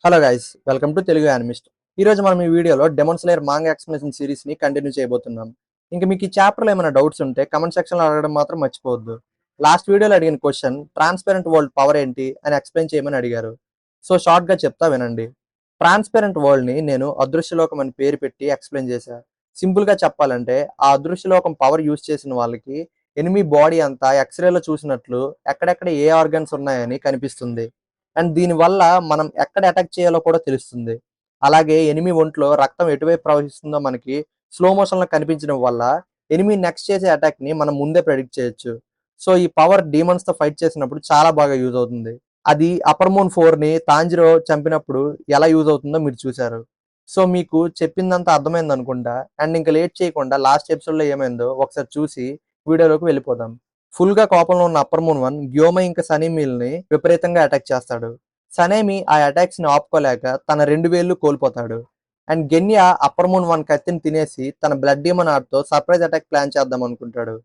Hello guys, welcome to Telugu animist. ఈ రోజు మనం ఈ వీడియోలో demon slayer manga explanation series ని కంటిన్యూ చేయబోతున్నాం. ఇంకా మీకు ఈ చాప్టర్లో ఏమైనా డౌట్స్ ఉంటే కమెంట్ సెక్షన్ లో అడగడం మాత్రం మర్చిపోవద్దు. లాస్ట్ వీడియోలో అడిగిన క్వశ్చన్ ట్రాన్స్పరెంట్ వరల్డ్ పవర్ ఏంటి అని ఎక్స్ప్లెయిన్ చేయమని అడిగారు. సో షార్ట్ గా చెప్తా వినండి. ట్రాన్స్పరెంట్ వరల్డ్ ని నేను అదృశ్యలోకం అని పేరు పెట్టి ఎక్స్ప్లెయిన్ చేశా. సింపుల్ గా చెప్పాలంటే ఆ అదృశ్యలోకం పవర్ యూజ్ చేసిన వాళ్ళకి ఎనిమి బాడీ అంతా ఎక్స్రేలో చూసినట్లు ఎక్కడెక్కడ ఏ ఆర్గన్స్ ఉన్నాయని కనిపిస్తుంది. అండ్ దీనివల్ల మనం ఎక్కడ అటాక్ చేయాలో కూడా తెలుస్తుంది. అలాగే ఎనిమి ఒంట్లో రక్తం ఎటువైపు ప్రవహిస్తుందో మనకి స్లో మోషన్ లో కనిపించడం వల్ల ఎనిమి నెక్స్ట్ చేసే అటాక్ ని మనం ముందే ప్రెడిక్ట్ చేయొచ్చు. సో ఈ పవర్ డీమన్స్ తో ఫైట్ చేసినప్పుడు చాలా బాగా యూజ్ అవుతుంది. అది అప్పర్ మూన్ 4 ని తాంజిరో చంపినప్పుడు ఎలా యూజ్ అవుతుందో మీరు చూశారు. సో మీకు చెప్పిందంతా అర్థమైంది అనుకుంటా. అండ్ ఇంకా లేట్ చేయకుండా లాస్ట్ ఎపిసోడ్ లో ఏమైందో ఒకసారి చూసి వీడియోలోకి వెళ్ళిపోదాం. ఫుల్ గా కోపంలో ఉన్న అప్పర్ మూన్ 1 గ్యోమై ఇంకా సనీమీల్ ని విపరీతంగా అటాక్ చేస్తాడు. సనేమి ఆ అటాక్స్ ని ఆపుకోలేక తన 2 వేళ్లు కోల్పోతాడు. అండ్ గెన్యా అప్పర్ మూన్ 1 కత్తిని తినేసి తన బ్లడ్ డీమన్ ఆర్ట్ తో సర్ప్రైజ్ అటాక్ ప్లాన్ చేద్దాం అనుకుంటాడు.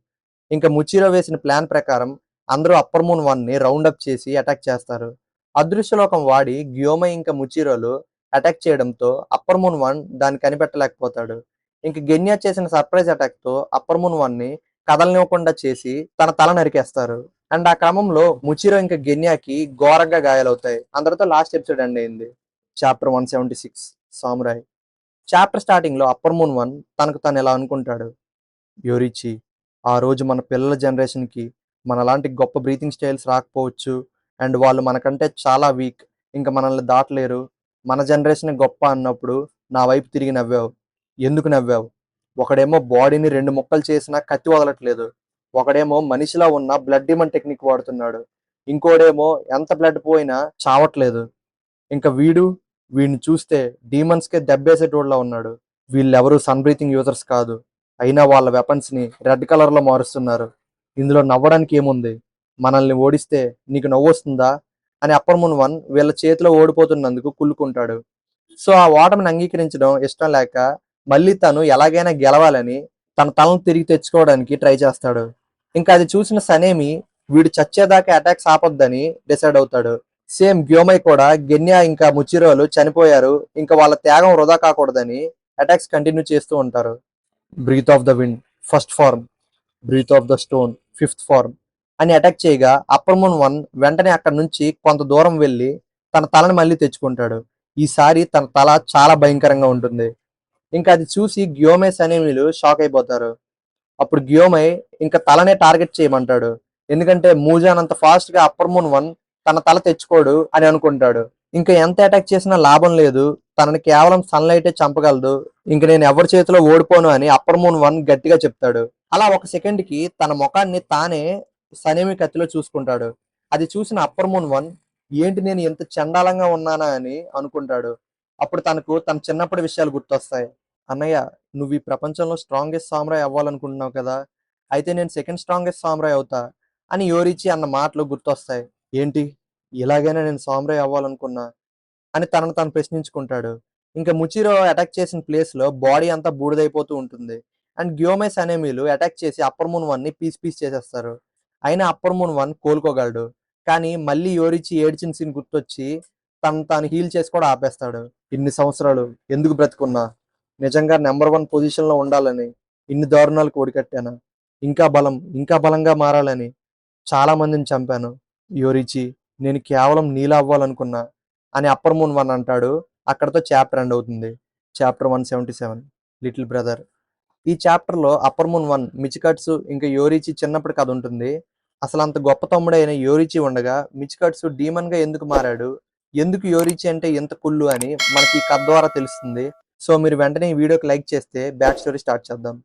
ఇంకా ముచిరో వేసిన ప్లాన్ ప్రకారం అందరూ అప్పర్ మూన్ 1 ని రౌండ్ అప్ చేసి అటాక్ చేస్తారు. అదృశ్యలోకం వాడి గ్యోమై ఇంకా ముచిరోలు అటాక్ చేయడంతో అప్పర్ మూన్ 1 దాన్ని కనిపెట్టలేకపోతాడు. ఇంక గెన్యా చేసిన సర్ప్రైజ్ అటాక్ తో అప్పర్ మూన్ 1 ని కదలనివ్వకుండా చేసి తన తల నరికేస్తారు. అండ్ ఆ క్రమంలో ముచిరో ఇంకా గెన్యాకి ఘోరంగా గాయాలవుతాయి. అందరితో లాస్ట్ ఎపిసోడ్ ఎండ్ అయింది. చాప్టర్ 176 సామురాయ్. చాప్టర్ స్టార్టింగ్ లో అప్పర్ మూన్ 1 తనకు తను ఎలా అనుకుంటాడు. యోరిచి, ఆ రోజు మన పిల్లల జనరేషన్కి మనలాంటి గొప్ప బ్రీతింగ్ స్టైల్స్ రాకపోవచ్చు. అండ్ వాళ్ళు మనకంటే చాలా వీక్, ఇంకా మనల్ని దాటలేరు. మన జనరేషన్ గొప్ప అన్నప్పుడు నా వైపు తిరిగి నవ్వావు. ఎందుకు నవ్వావు? ఒకడేమో బాడీని 2 ముక్కలు చేసినా కత్తి వదలట్లేదు. ఒకడేమో మనిషిలా ఉన్న బ్లడ్ డిమన్ టెక్నిక్ వాడుతున్నాడు. ఇంకోడేమో ఎంత బ్లడ్ పోయినా చావట్లేదు. ఇంకా వీడిని చూస్తే డీమన్స్కే దెబ్బేసేటోడ్లా ఉన్నాడు. వీళ్ళెవరూ సన్ బ్రీతింగ్ యూజర్స్ కాదు. అయినా వాళ్ళ వెపన్స్ ని రెడ్ కలర్ లో మారుస్తున్నారు. ఇందులో నవ్వడానికి ఏముంది? మనల్ని ఓడిస్తే నీకు నవ్వొస్తుందా అని అప్పర్ మూన్ 1 వీళ్ళ చేతిలో ఓడిపోతున్నందుకు కుళ్ళుకుంటాడు. సో ఆ ఓటమిని అంగీకరించడం ఇష్టం లేక మళ్ళీ తను ఎలాగైనా గెలవాలని తన తలను తిరిగి తెచ్చుకోవడానికి ట్రై చేస్తాడు. ఇంకా అది చూసిన సనేమి వీడు చచ్చేదాకా అటాక్స్ ఆపొద్దని డిసైడ్ అవుతాడు. సేమ్ గ్యోమై కూడా గెన్యా ఇంకా ముచిరోలు చనిపోయారు, ఇంకా వాళ్ళ త్యాగం వృధా కాకూడదని అటాక్స్ కంటిన్యూ చేస్తూ ఉంటారు. Breath of the wind first form, breath of the stone fifth form అని అటాక్ చేయగా అప్పర్ మూన్ 1 వెంటనే అక్కడి నుంచి కొంత దూరం వెళ్ళి తన తలని మళ్ళీ తెచ్చుకుంటాడు. ఈసారి తన తల చాలా భయంకరంగా ఉంటుంది. ఇంకా అది చూసి గ్యోమై సనేమిలు షాక్ అయిపోతారు. అప్పుడు గ్యోమై ఇంకా తలనే టార్గెట్ చేయమంటాడు. ఎందుకంటే మూజాన్ అంత ఫాస్ట్ గా అప్పర్ మూన్ 1 తన తల తెచ్చుకోడు అని అనుకుంటాడు. ఇంకా ఎంత అటాక్ చేసినా లాభం లేదు, తనని కేవలం సన్లైటే చంపగలదు, ఇంక నేను ఎవరి చేతిలో ఓడిపోను అని అప్పర్ మూన్ 1 గట్టిగా చెప్తాడు. అలా ఒక సెకండ్ కి తన ముఖాన్ని తానే సనేమి కత్తిలో చూసుకుంటాడు. అది చూసిన అప్పర్ మూన్ 1 ఏంటి నేను ఎంత చండాలంగా ఉన్నానా అని అనుకుంటాడు. అప్పుడు తనకు తన చిన్నప్పటి విషయాలు గుర్తొస్తాయి. అన్నయ్య, నువ్వు ఈ ప్రపంచంలో స్ట్రాంగెస్ట్ సామ్రాయ్ అవ్వాలనుకుంటున్నావు కదా, అయితే నేను సెకండ్ స్ట్రాంగెస్ట్ సామ్రాయ్ అవుతా అని యోరిచి అన్న మాటలు గుర్తొస్తాయి. ఏంటి, ఇలాగైనా నేను సామ్రాయ్ అవ్వాలనుకున్నా అని తనను తాను ప్రశ్నించుకుంటాడు. ఇంకా ముచిరో అటాక్ చేసిన ప్లేస్ లో బాడీ అంతా బూడిదైపోతూ ఉంటుంది. అండ్ గ్యోమై సనేమిలు అటాక్ చేసి అప్పర్ మూన్ 1 ని పీస్ పీస్ చేసేస్తారు. అయినా అప్పర్ మూన్ 1 కోలుకోగలడు. కానీ మళ్ళీ యోరిచి ఏడ్చిన సీన్ గుర్తొచ్చి తను తాను హీల్ చేసి కూడా ఆపేస్తాడు. ఇన్ని సంవత్సరాలు ఎందుకు బ్రతుకున్నా? నిజంగా నెంబర్ 1 పొజిషన్ లో ఉండాలని ఇన్ని దారుణాలకు ఒడికట్టాను. ఇంకా బలంగా మారాలని చాలా మందిని చంపాను. యోరిచి, నేను కేవలం నీలా అవ్వాలనుకున్నా అని అప్పర్ మూన్ 1 అంటాడు. అక్కడతో చాప్టర్ ఎండ్ అవుతుంది. Chapter 177 little brother. ఈ చాప్టర్ లో అప్పర్ మూన్ 1 మిచికట్సు ఇంకా యోరిచి చిన్నప్పటి కథ ఉంటుంది. అసలు అంత గొప్ప తమ్ముడైన యోరిచి ఉండగా మిచికట్సు డీమన్ గా ఎందుకు మారాడు, ఎందుకు యోరిచి అంటే ఎంత కుళ్ళు అని మనకి ఈ కథ ద్వారా తెలుస్తుంది. సో మీరు వెంటనే ఈ వీడియోకి లైక్ చేస్తే బ్యాక్ స్టోరీ స్టార్ట్ చేద్దాం.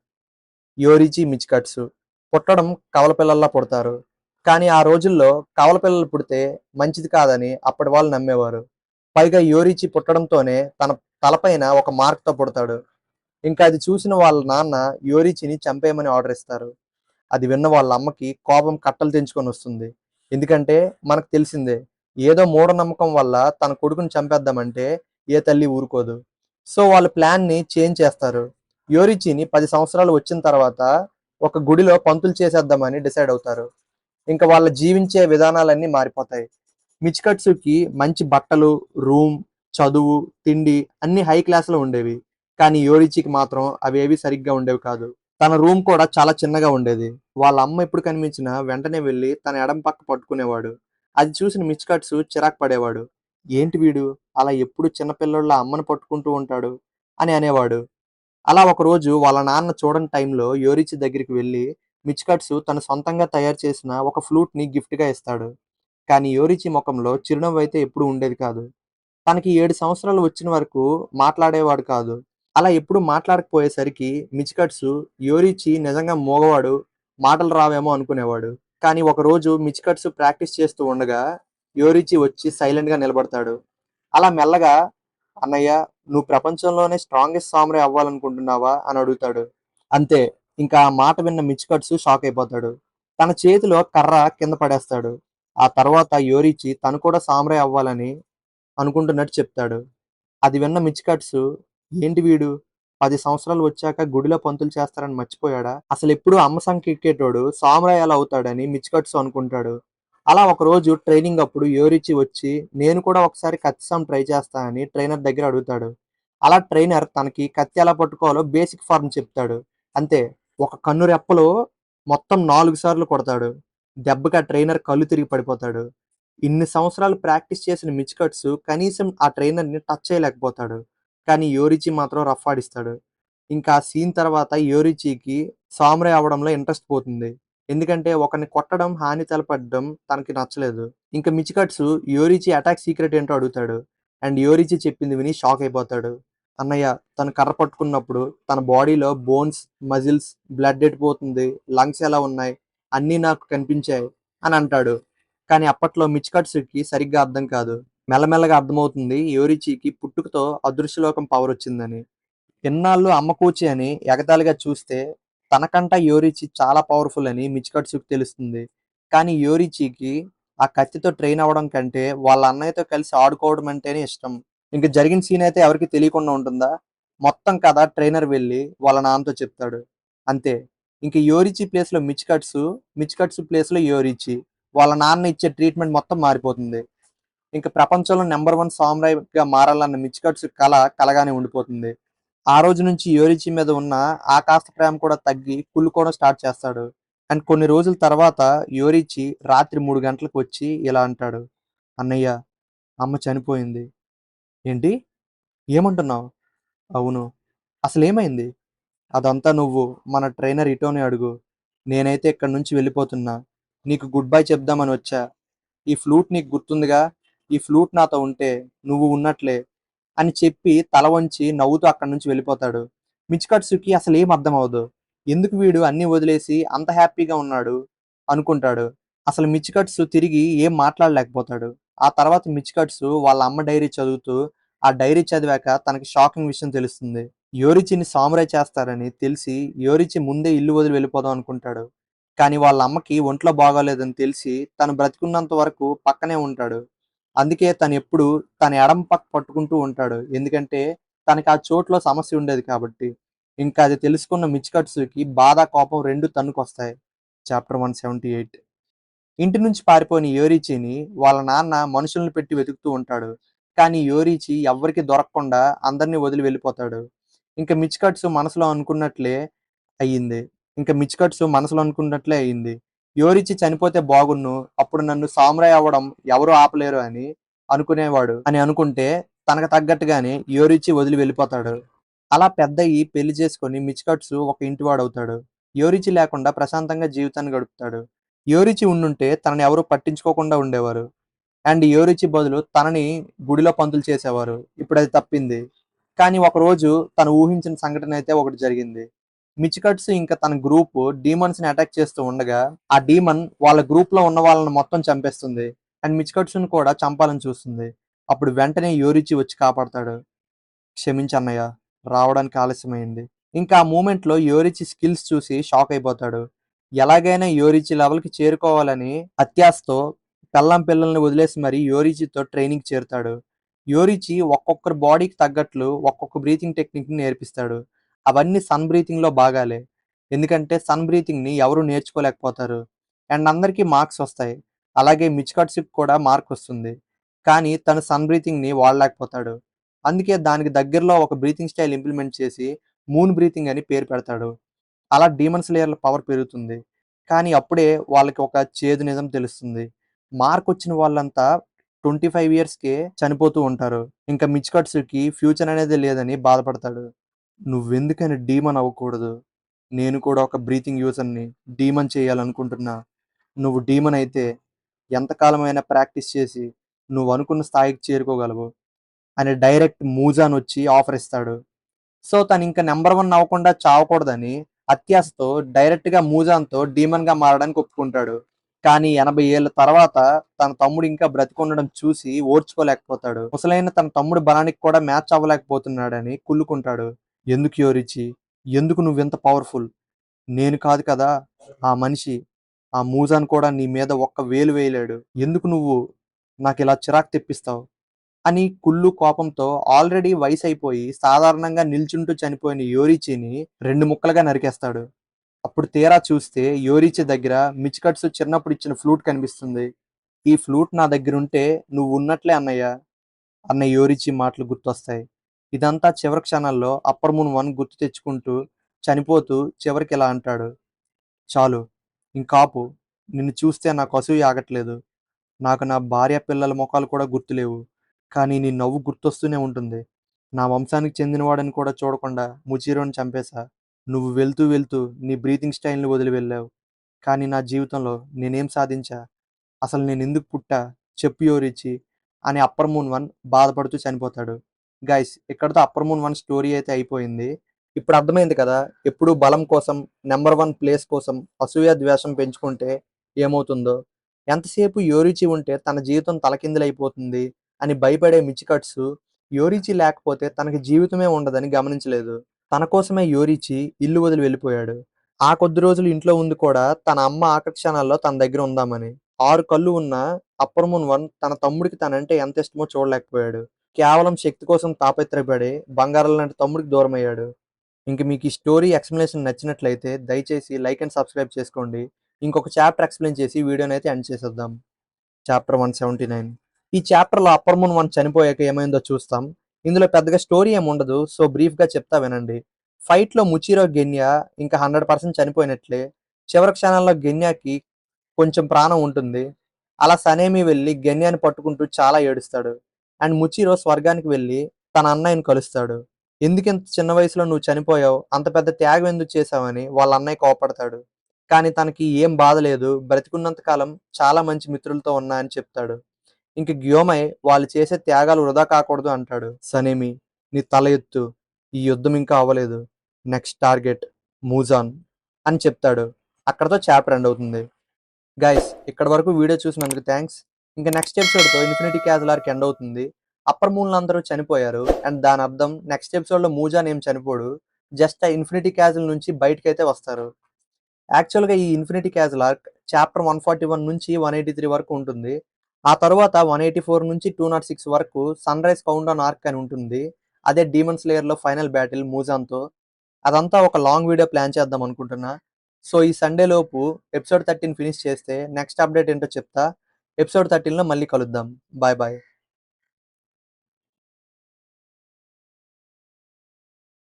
యోరిచి మిచికట్సు పుట్టడం కవల పిల్లల్లా పుడతారు. కానీ ఆ రోజుల్లో కవల పిల్లలు పుడితే మంచిది కాదని అప్పటి వాళ్ళు నమ్మేవారు. పైగా యోరిచి పుట్టడంతోనే తన తలపైన ఒక మార్క్ తో పుడతాడు. ఇంకా అది చూసిన వాళ్ళ నాన్న యోరిచిని చంపేయమని ఆర్డర్ ఇస్తారు. అది విన్న వాళ్ళ అమ్మకి కోపం కట్టలు తెంచుకొని వస్తుంది. ఎందుకంటే మనకు తెలిసిందే, ఏదో మూఢనమ్మకం వల్ల తన కొడుకుని చంపేద్దామంటే ఏ తల్లి ఊరుకోదు. సో వాళ్ళ ప్లాన్ ని చేంజ్ చేస్తారు. యోరిచిని 10 సంవత్సరాలు వచ్చిన తర్వాత ఒక గుడిలో పంతులు చేసేద్దామని డిసైడ్ అవుతారు. ఇంకా వాళ్ళ జీవించే విధానాలన్నీ మారిపోతాయి. మిచికట్సుకి మంచి బట్టలు, రూమ్, చదువు, తిండి అన్ని హై క్లాస్‌లో ఉండేవి. కానీ యోరిచికి మాత్రం అవేవి సరిగ్గా ఉండేవి కాదు. తన రూమ్ కూడా చాలా చిన్నగా ఉండేది. వాళ్ళ అమ్మ ఎప్పుడు కనిపించినా వెంటనే వెళ్లి తన ఎడమ పక్క పట్టుకునేవాడు. అది చూసిన మిచ్‌కట్సు చిరాకు పడేవాడు. ఏంటి వీడు అలా ఎప్పుడు చిన్న పిల్లోడిలా అమ్మని పట్టుకుంటూ ఉంటాడు అని అనేవాడు. అలా ఒకరోజు వాళ్ళ నాన్న చూడని టైంలో యోరిచి దగ్గరికి వెళ్లి మిచ్‌కట్సు తను సొంతంగా తయారు చేసిన ఒక ఫ్లూట్‌ని గిఫ్ట్‌గా ఇస్తాడు. కానీ యోరిచి మొఖంలో చిరునవ్వు అయితే ఎప్పుడూ ఉండేది కాదు. తనకి 7 సంవత్సరాలు వచ్చిన వరకు మాట్లాడేవాడు కాదు. అలా ఎప్పుడు మాట్లాడకపోయేసరికి మిచికట్సు యోరిచి నిజంగా మూగవాడు, మాటలు రావేమో అనుకునేవాడు. కానీ ఒకరోజు మిచికట్సు ప్రాక్టీస్ చేస్తూ ఉండగా యోరిచి వచ్చి సైలెంట్‌గా నిలబడతాడు. అలా మెల్లగా "అన్నయ్య, నువ్వు ప్రపంచంలోనే స్ట్రాంగెస్ట్ సామురాయ్ అవ్వాలనుకుంటున్నావా?" అని అడుగుతాడు. అంతే. ఇంకా ఆ మాట విన్న మిచికట్సు షాక్ అయిపోతాడు. తన చేతిలో కర్ర కింద పడేస్తాడు. ఆ తర్వాత యోరిచి తను కూడా సామురాయ్ అవ్వాలని అనుకుంటున్నట్టు చెప్తాడు. అది విన్న మిచికట్సు ఏంటి వీడు 10 సంవత్సరాలు వచ్చాక గుడిలో పంతులు చేస్తారని మర్చిపోయాడా? అసలెప్పుడు అమ్మ సంకెక్కేటోడు సామురాయ్ ఎలా అవుతాడని మిచికట్సు అనుకుంటాడు. అలా ఒకరోజు ట్రైనింగ్ అప్పుడు యోరిచి వచ్చి నేను కూడా ఒకసారి కత్తి సాము ట్రై చేస్తా అని ట్రైనర్ దగ్గర అడుగుతాడు. అలా ట్రైనర్ తనకి కత్తి ఎలా పట్టుకోవాలో బేసిక్ ఫార్మ్ చెప్తాడు. అంతే. ఒక కన్ను రెప్పలో మొత్తం 4 సార్లు కొడతాడు. దెబ్బకి ఆ ట్రైనర్ కళ్ళు తిరిగి పడిపోతాడు. ఇన్ని సంవత్సరాలు ప్రాక్టీస్ చేసిన మిచికట్సు కనీసం ఆ ట్రైనర్‌ని టచ్ చేయలేకపోతాడు. కానీ యోరిచి మాత్రం రఫ్ ఆడిస్తాడు. ఇంకా ఆ సీన్ తర్వాత యోరిచికి సామురాయ్ అవ్వడంలో ఇంట్రెస్ట్ పోతుంది. ఎందుకంటే ఒకరిని కొట్టడం, హాని తలపెట్టడం తనకి నచ్చలేదు. ఇంక మిచికట్సు యోరిచి అటాక్ సీక్రెట్ ఏంటో అడుగుతాడు. అండ్ యోరిచి చెప్పింది విని షాక్ అయిపోతాడు. అన్నయ్య, తను కర్ర పట్టుకున్నప్పుడు తన బాడీలో బోన్స్, మజిల్స్, బ్లడ్ ఎటుపోతుంది, లంగ్స్ ఎలా ఉన్నాయి అన్నీ నాకు కనిపించాయి అని అంటాడు. కానీ అప్పట్లో మిచికట్సుకి సరిగ్గా అర్థం కాదు. మెల్లమెల్లగా అర్థమవుతుంది యోరిచికి పుట్టుకతో అదృశ్యలోకం పవర్ వచ్చిందని. ఇన్నాళ్ళు అమ్మ కూచి అని ఎగతాళిగా చూస్తే తనకంట యోరిచి చాలా పవర్ఫుల్ అని మిచికట్సుకి తెలుస్తుంది. కానీ యోరిచికి ఆ కత్తితో ట్రైన్ అవ్వడం కంటే వాళ్ళ అన్నయ్యతో కలిసి ఆడుకోవడం అంటేనే ఇష్టం. ఇంక జరిగిన సీన్ అయితే ఎవరికీ తెలియకుండా ఉంటుందా? మొత్తం కథ ట్రైనర్ వెళ్ళి వాళ్ళ నాన్నతో చెప్తాడు. అంతే. ఇంక యోరిచి ప్లేస్‌లో మిచికట్సు, మిచికట్సు ప్లేస్‌లో యోరిచి. వాళ్ళ నాన్న ఇచ్చే ట్రీట్మెంట్ మొత్తం మారిపోతుంది. ఇంక ప్రపంచంలో నంబర్ 1 సామురాయిగా మారాలన్న మిచికట్సు కల కలగానే ఉండిపోతుంది. ఆ రోజు నుంచి యోరిచి మీద ఉన్న ఆ కాస్త ప్రేమ కూడా తగ్గి కుళ్ళుకోవడం స్టార్ట్ చేస్తాడు. అండ్ కొన్ని రోజుల తర్వాత యోరిచి రాత్రి 3 గంటలకు వచ్చి ఇలా అంటాడు. "అన్నయ్య, అమ్మ చనిపోయింది." "ఏంటి? ఏమంటున్నావు?" "అవును." "అసలేమైంది?" "అదంతా నువ్వు మన ట్రైనర్ ఇటోని అడుగు. నేనైతే ఇక్కడి నుంచి వెళ్ళిపోతున్నా. నీకు గుడ్ బై చెప్దామని వచ్చా. ఈ ఫ్లూట్ నీకు గుర్తుందిగా? ఈ ఫ్లూట్ నాతో ఉంటే నువ్వు ఉన్నట్లే" అని చెప్పి తల వంచి నవ్వుతూ అక్కడి నుంచి వెళ్ళిపోతాడు. మిచికట్సుకి అసలేం అర్థం అవ్వదు. ఎందుకు వీడు అన్నీ వదిలేసి అంత హ్యాపీగా ఉన్నాడు అనుకుంటాడు. అసలు మిచికట్సు తిరిగి ఏం మాట్లాడలేకపోతాడు. ఆ తర్వాత మిచికట్సు వాళ్ళ అమ్మ డైరీ చదువుతూ ఆ డైరీ చదివాక తనకి షాకింగ్ విషయం తెలుస్తుంది. యోరిచిని సామురాయ్ చేస్తారని తెలిసి యోరిచి ముందే ఇల్లు వదిలి వెళ్ళిపోదాం అనుకుంటాడు. కానీ వాళ్ళ అమ్మకి ఒంట్లో బాగోలేదని తెలిసి తను బ్రతికున్నంత వరకు పక్కనే ఉంటాడు. అందుకే తనెప్పుడు తన ఎడమ పక్క పట్టుకుంటూ ఉంటాడు. ఎందుకంటే తనకి ఆ చోట్లో సమస్య ఉండేది కాబట్టి. ఇంకా అది తెలుసుకున్న మిచికట్సుకి బాధ, కోపం 2 తన్నుకొస్తాయి. చాప్టర్ 178. ఇంటి నుంచి పారిపోయిన యోరిచిని వాళ్ళ నాన్న మనుషుల్ని పెట్టి వెతుకుతూ ఉంటాడు. కానీ యోరిచి ఎవ్వరికీ దొరకకుండా అందరిని వదిలి వెళ్ళిపోతాడు. ఇంక మిచికట్సు మనసులో అనుకున్నట్లే అయ్యింది. మిచికట్సు మనసులో అనుకున్నట్లే అయింది. యోరిచి చనిపోతే బాగున్ను. అప్పుడు నన్ను సామురాయ్ అవ్వడం ఎవరు ఆపలేరు అని అనుకునేవాడు అని అనుకుంటే తనకు తగ్గట్టుగానే యోరిచి వదిలి వెళ్ళిపోతాడు. అలా పెద్దయ్యి పెళ్లి చేసుకొని మిచికట్సు ఒక ఇంటివాడవుతాడు. యోరిచి లేకుండా ప్రశాంతంగా జీవితాన్ని గడుపుతాడు. యోరిచి ఉండుంటే తనని ఎవరు పట్టించుకోకుండా ఉండేవారు. అండ్ యోరిచి బదులు తనని గుడిలో పంతులు చేసేవారు. ఇప్పుడది తప్పింది. కానీ ఒకరోజు తను ఊహించిన సంఘటన అయితే ఒకటి జరిగింది. మిచికట్సు ఇంకా తన గ్రూపు డీమన్స్‌ని అటాక్ చేస్తూ ఉండగా, ఆ డీమన్ వాళ్ళ గ్రూప్‌లో ఉన్న వాళ్ళని మొత్తం చంపేస్తుంది. అండ్ మిచికట్సుని కూడా చంపాలని చూస్తుంది. అప్పుడు వెంటనే యోరిచి వచ్చి కాపాడతాడు. "క్షమించన్నయ్య, రావడానికి ఆలస్యమైంది." ఇంకా ఆ మూమెంట్‌లో యోరిచి స్కిల్స్ చూసి షాక్ అయిపోతాడు. ఎలాగైనా యోరిచి లెవెల్‌కి చేరుకోవాలని అత్యాశతో పెళ్ళాం, పిల్లల్ని వదిలేసి మరీ యోరిచితో ట్రైనింగ్‌కి చేరుతాడు. యోరిచి ఒక్కొక్కరి బాడీకి తగ్గట్లు ఒక్కొక్క బ్రీతింగ్ టెక్నిక్‌ని నేర్పిస్తాడు. అవన్నీ సన్ బ్రీతింగ్‌లో భాగాలే. ఎందుకంటే సన్ బ్రీతింగ్‌ని ఎవరు నేర్చుకోలేకపోతారు. అండ్ అందరికీ మార్క్స్ వస్తాయి. అలాగే మిచికట్సుకి కూడా మార్క్ వస్తుంది. కానీ తన సన్ బ్రీతింగ్‌ని వాడలేకపోతాడు. అందుకే దానికి దగ్గరలో ఒక బ్రీతింగ్ స్టైల్ ఇంప్లిమెంట్ చేసి మూన్ బ్రీతింగ్ అని పేరు పెడతాడు. అలా డీమన్ స్లేయర్‌ల పవర్ పెరుగుతుంది. కానీ అప్పుడే వాళ్ళకి ఒక చేదు నిజం తెలుస్తుంది. మార్క్ వచ్చిన వాళ్ళంతా 25 ఇయర్స్‌కే చనిపోతూ ఉంటారు. ఇంకా మిచ్‌కట్సుకి ఫ్యూచర్ అనేది లేదని బాధపడతాడు. నువ్వెందుకని డీమన్ అవ్వకూడదు? నేను కూడా ఒక బ్రీతింగ్ యూజర్‌ని. డీమన్ చేయాలనుకుంటున్నా. నువ్వు డీమన్ అయితే ఎంతకాలమైనా ప్రాక్టీస్ చేసి నువ్వనుకున్న స్థాయికి చేరుకోగలవు అని డైరెక్ట్ మూజాన్ వచ్చి ఆఫర్ ఇస్తాడు. సో తనింక నంబర్ 1 అవ్వకుండా చావకూడదని అత్యాశతో డైరెక్ట్‌గా మూజాన్‌తో డీమన్‌గా మారడానికి ఒప్పుకుంటాడు. కానీ 80 ఏళ్ల తర్వాత తన తమ్ముడు ఇంకా బ్రతికుండడం చూసి ఓర్చుకోలేకపోతాడు. ముసలైన తన తమ్ముడి బలానికి కూడా మ్యాచ్ అవ్వలేకపోతున్నాడని కుళ్ళుకుంటాడు. ఎందుకు యోరిచి? ఎందుకు నువ్వింత పవర్‌ఫుల్? నేను కాదు కదా ఆ మనిషి. ఆ మూజాన్ కూడా నీ మీద ఒక్క వేలు వేయలేడు. ఎందుకు నువ్వు నాకిలా చిరాకు తెప్పిస్తావు? అని కుళ్ళు కోపంతో ఆల్రెడీ వయసైపోయి సాధారణంగా నిల్చుంటూ చనిపోయిన యోరిచిని 2 ముక్కలుగా నరికేస్తాడు. అప్పుడు తీరా చూస్తే యోరిచి దగ్గర మిచ్‌కట్సు చిన్నప్పుడు ఇచ్చిన ఫ్లూట్ కనిపిస్తుంది. ఈ ఫ్లూట్ నా దగ్గరుంటే నువ్వున్నట్లే అన్నయ్య అన్న యోరిచి మాటలు గుర్తొస్తాయి. ఇదంతా చివరి క్షణాల్లో అప్పర్ మూన్ 1 గుర్తు తెచ్చుకుంటూ చనిపోతూ చివరికిలా అంటాడు. చాలు ఇంకాపు. నిన్ను చూస్తే నాకు అసూయ ఆగట్లేదు. నాకు నా భార్య పిల్లల మొఖాలు కూడా గుర్తులేవు. కానీ నీ నవ్వు గుర్తొస్తూనే ఉంటుంది. నా వంశానికి చెందినవాడని కూడా చూడకుండా ముచిరోని చంపేశా. నువ్వు వెళ్తూ వెళ్తూ నీ బ్రీతింగ్ స్టైల్‌ని వదిలి వెళ్ళావు. కానీ నా జీవితంలో నేనేం సాధించా? అసలు నేనెందుకు పుట్టా? చెప్పు యోరిచి అని అప్పర్ మూన్ 1 బాధపడుతూ చనిపోతాడు. గైస్ ఇక్కడితో అప్పర్ మూన్ 1 స్టోరీ అయితే అయిపోయింది. ఇప్పుడు అర్థమైంది కదా! ఎప్పుడూ బలం కోసం, నంబర్ 1 ప్లేస్ కోసం అసూయ, ద్వేషం పెంచుకుంటే ఏమవుతుందో. ఎంతసేపు యోరిచి ఉంటే తన జీవితం తలకిందులైపోతుంది అని భయపడే మిచికట్సు, యోరిచి లేకపోతే తనకి జీవితమే ఉండదని గమనించలేదు. తన కోసమే యోరిచి ఇల్లు వదిలి వెళ్ళిపోయాడు. ఆ కొద్ది రోజులు ఇంట్లో ఉండి కూడా తన అమ్మ ఆఖరి క్షణాల్లో తన దగ్గర ఉందామని. 6 కళ్ళు ఉన్న అప్పర్ మూన్ 1 తన తమ్ముడికి తనంటే ఎంత ఇష్టమో చూడలేకపోయాడు. కేవలం శక్తి కోసం తాపత్రయపడి బంగారం లాంటి తమ్ముడికి దూరమయ్యాడు. ఇంక మీకు ఈ స్టోరీ ఎక్స్‌ప్లనేషన్ నచ్చినట్లయితే దయచేసి లైక్ అండ్ సబ్స్క్రైబ్ చేసుకోండి. ఇంకొక చాప్టర్ ఎక్స్‌ప్లెయిన్ చేసి వీడియోనైతే ఎండ్ చేసేద్దాం. చాప్టర్ 179. ఈ చాప్టర్‌లో అప్పర్ మూన్ 1 చనిపోయాక ఏమైందో చూస్తాం. ఇందులో పెద్దగా స్టోరీ ఏముండదు. సో బ్రీఫ్‌గా చెప్తా వినండి. ఫైట్‌లో ముచిరో, గెన్యా ఇంకా 100% చనిపోయినట్లే. చివరి క్షణాల్లో గెన్యాకి కొంచెం ప్రాణం ఉంటుంది. అలా సనేమి వెళ్లి గెన్యాని పట్టుకుంటూ చాలా ఏడుస్తాడు. అండ్ ముచిరో స్వర్గానికి వెళ్లి తన అన్నయ్యని కలుస్తాడు. ఎందుకింత చిన్న వయసులో నువ్వు చనిపోయావు? అంత పెద్ద త్యాగం ఎందుకు చేశావని వాళ్ళ అన్నయ్య కోపడతాడు. కానీ తనకి ఏం బాధ లేదు. బ్రతికున్నంత కాలం చాలా మంచి మిత్రులతో ఉన్నా అని చెప్తాడు. ఇంక గ్యోమై వాళ్ళు చేసే త్యాగాలు వృధా కాకూడదు అంటాడు. సనేమి నీ తల ఎత్తు. ఈ యుద్ధం ఇంకా అవ్వలేదు. నెక్స్ట్ టార్గెట్ మూజాన్ అని చెప్తాడు. అక్కడితో చాప్టర్ ఎండ్ అవుతుంది. గైస్ ఇక్కడి వరకు వీడియో చూసినందుకు థ్యాంక్స్. ఇంకా నెక్స్ట్ ఎపిసోడ్‌తో ఇన్ఫినిటీ క్యాజిల్ ఆర్క్ ఎండ్ అవుతుంది. అప్పర్ మూన్‌లో అందరూ చనిపోయారు. అండ్ దాని అర్థం నెక్స్ట్ ఎపిసోడ్‌లో మూజాన్ ఏం చనిపోడు. జస్ట్ ఆ ఇన్ఫినిటీ క్యాజిల్ నుంచి బయటకైతే వస్తారు. యాక్చువల్‌గా ఈ ఇన్ఫినిటీ క్యాజిల్ ఆర్క్ చాప్టర్ 141 నుంచి 183 వరకు ఉంటుంది. ఆ తరువాత 184 నుంచి 206 వరకు సన్‌రైజ్ కౌంట్‌డౌన్ ఆర్క్ అని ఉంటుంది. అదే డీమన్ స్లేయర్‌లో ఫైనల్ బ్యాటిల్ మూజాన్‌తో. అదంతా ఒక లాంగ్ వీడియో ప్లాన్ చేద్దాం అనుకుంటున్నా. సో ఈ సండే లోపు ఎపిసోడ్ 13 ఫినిష్ చేస్తే నెక్స్ట్ అప్డేట్ ఏంటో చెప్తా. ఎపిసోడ్ 13లో మళ్ళీ కలుద్దాం. Bye bye.